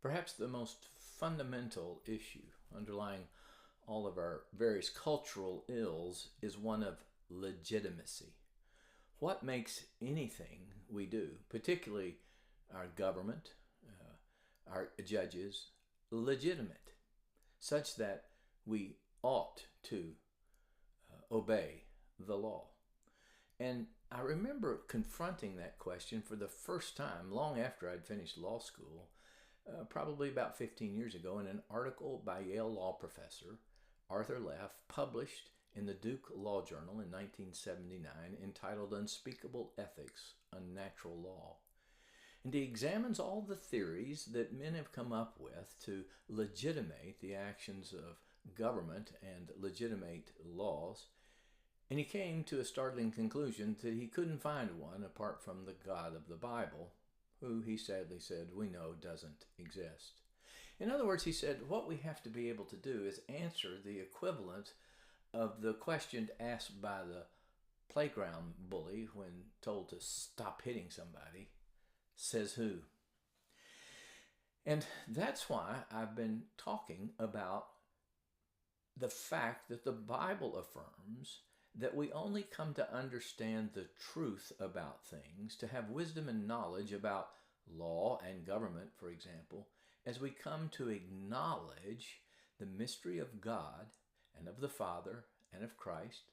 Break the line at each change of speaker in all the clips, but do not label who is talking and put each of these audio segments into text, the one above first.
Perhaps the most fundamental issue underlying all of our various cultural ills is one of legitimacy. What makes anything we do, particularly our government, our judges, legitimate, such that we ought to obey the law? And I remember confronting that question for the first time long after I'd finished law school, probably about 15 years ago, in an article by Yale law professor Arthur Leff, published in the Duke Law Journal in 1979, entitled Unspeakable Ethics, Unnatural Law. And he examines all the theories that men have come up with to legitimate the actions of government and legitimate laws. And he came to a startling conclusion that he couldn't find one apart from the God of the Bible, who he sadly said we know doesn't exist. In other words, he said, what we have to be able to do is answer the equivalent of the question asked by the playground bully when told to stop hitting somebody. Says who? And that's why I've been talking about the fact that the Bible affirms that we only come to understand the truth about things, to have wisdom and knowledge about law and government, for example, as we come to acknowledge the mystery of God and of the Father and of Christ,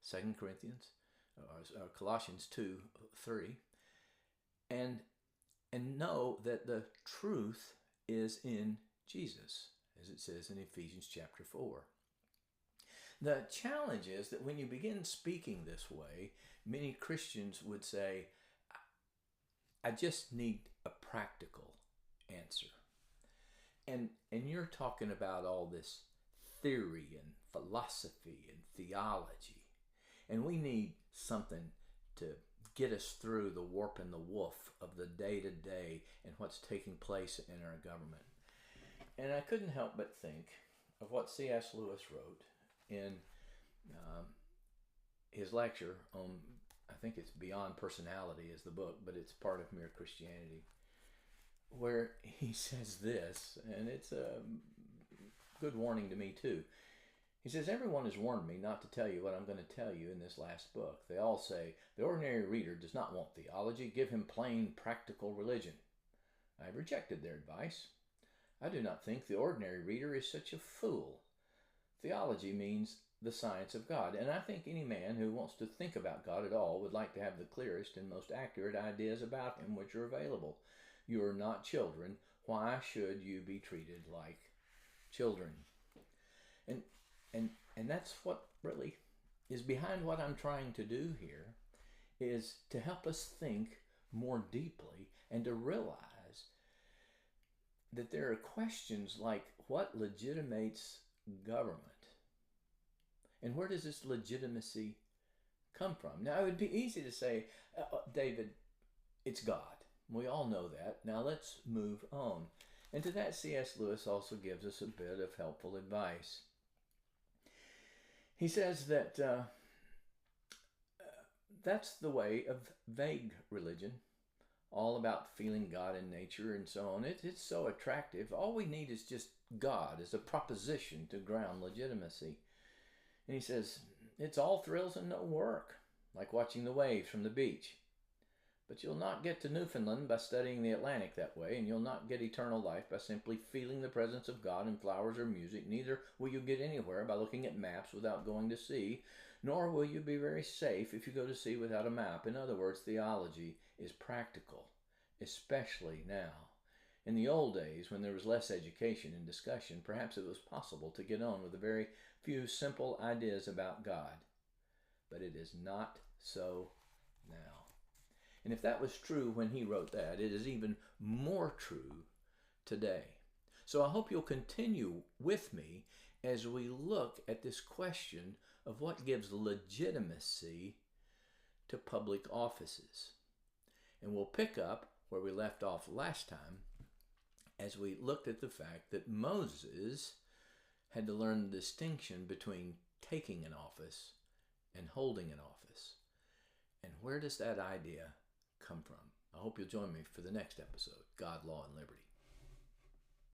2 Corinthians, or Colossians 2:3, and know that the truth is in Jesus, as it says in Ephesians chapter 4. The challenge is that when you begin speaking this way, many Christians would say, I just need a practical answer. And you're talking about all this theory and philosophy and theology. And we need something to get us through the warp and the woof of the day-to-day and what's taking place in our government. And I couldn't help but think of what C.S. Lewis wrote in his lecture on, I think it's Beyond Personality is the book, but it's part of Mere Christianity, where he says this, and it's a good warning to me too. He says, everyone has warned me not to tell you what I'm going to tell you in this last book. They all say, the ordinary reader does not want theology. Give him plain, practical religion. I have rejected their advice. I do not think the ordinary reader is such a fool. Theology means the science of God, and I think any man who wants to think about God at all would like to have the clearest and most accurate ideas about him which are available. You are not children. Why should you be treated like children? And that's what really is behind what I'm trying to do here, is to help us think more deeply and to realize that there are questions like what legitimates government? And where does this legitimacy come from? Now, it would be easy to say, David, it's God. We all know that. Now let's move on. And to that, C.S. Lewis also gives us a bit of helpful advice. He says that that's the way of vague religion, all about feeling God in nature and so on. It's so attractive. All we need is just God as a proposition to ground legitimacy. And he says, it's all thrills and no work, like watching the waves from the beach. But you'll not get to Newfoundland by studying the Atlantic that way, and you'll not get eternal life by simply feeling the presence of God in flowers or music. Neither will you get anywhere by looking at maps without going to sea, nor will you be very safe if you go to sea without a map. In other words, theology is practical, especially now. In the old days, when there was less education and discussion, perhaps it was possible to get on with a very few simple ideas about God. But it is not so now. And if that was true when he wrote that, it is even more true today. So I hope you'll continue with me as we look at this question of what gives legitimacy to public offices. And we'll pick up where we left off last time as we looked at the fact that Moses had to learn the distinction between taking an office and holding an office. And where does that idea come from? I hope you'll join me for the next episode, God, Law, and Liberty.